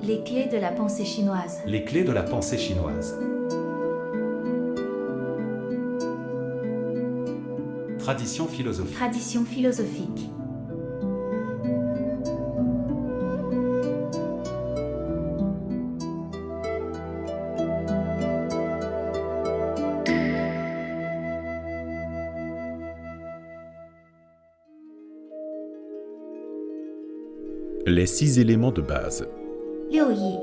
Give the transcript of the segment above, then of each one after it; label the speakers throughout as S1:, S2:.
S1: Les clés de la pensée chinoise.
S2: Les clés de la pensée chinoise. Tradition philosophique.
S1: Tradition philosophique.
S3: Les 6 éléments de base.
S1: 六艺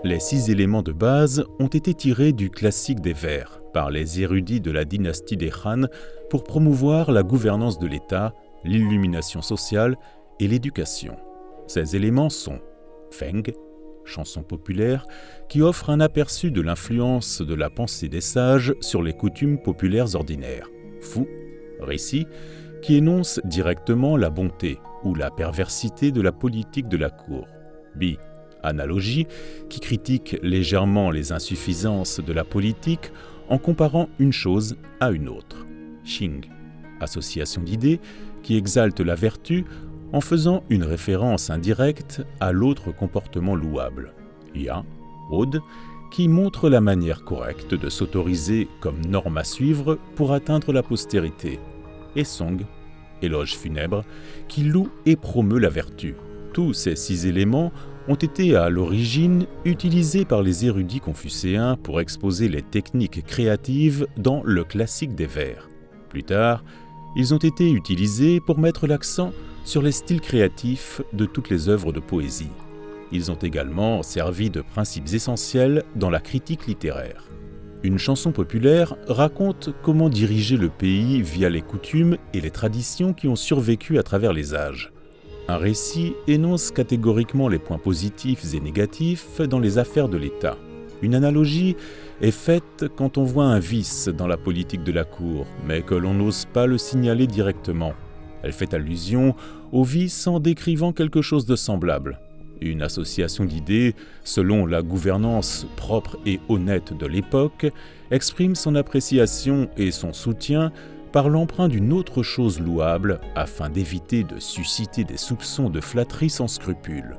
S3: Les 6 éléments de base ont été tirés du classique des Vers par les érudits de la dynastie des Han pour promouvoir la gouvernance de l'État, l'illumination sociale et l'éducation. Ces éléments sont Feng, chanson populaire, qui offre un aperçu de l'influence de la pensée des sages sur les coutumes populaires ordinaires. Fu, récit, qui énonce directement la bonté ou la perversité de la politique de la cour. Bi, analogie, qui critique légèrement les insuffisances de la politique en comparant une chose à une autre. Xing, association d'idées, qui exalte la vertu en faisant une référence indirecte à l'autre comportement louable. Ya, ode, qui montre la manière correcte de s'autoriser comme norme à suivre pour atteindre la postérité. Et Song, éloge funèbre, qui loue et promeut la vertu. Tous ces 6 éléments ont été à l'origine utilisés par les érudits confucéens pour exposer les techniques créatives dans le classique des Vers. Plus tard, ils ont été utilisés pour mettre l'accent sur les styles créatifs de toutes les œuvres de poésie. Ils ont également servi de principes essentiels dans la critique littéraire. Une chanson populaire raconte comment diriger le pays via les coutumes et les traditions qui ont survécu à travers les âges. Un récit énonce catégoriquement les points positifs et négatifs dans les affaires de l'État. Une analogie est faite quand on voit un vice dans la politique de la cour, mais que l'on n'ose pas le signaler directement. Elle fait allusion au vice en décrivant quelque chose de semblable. Une association d'idées, selon la gouvernance propre et honnête de l'époque, exprime son appréciation et son soutien par l'emprunt d'une autre chose louable afin d'éviter de susciter des soupçons de flatterie sans scrupule.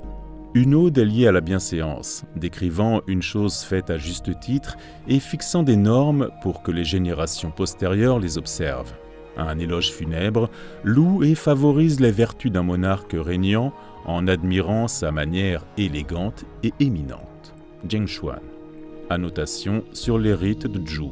S3: Une ode est liée à la bienséance, décrivant une chose faite à juste titre et fixant des normes pour que les générations postérieures les observent. Un éloge funèbre loue et favorise les vertus d'un monarque régnant en admirant sa manière élégante et éminente. Zhengshuan, annotation sur les rites de Zhu.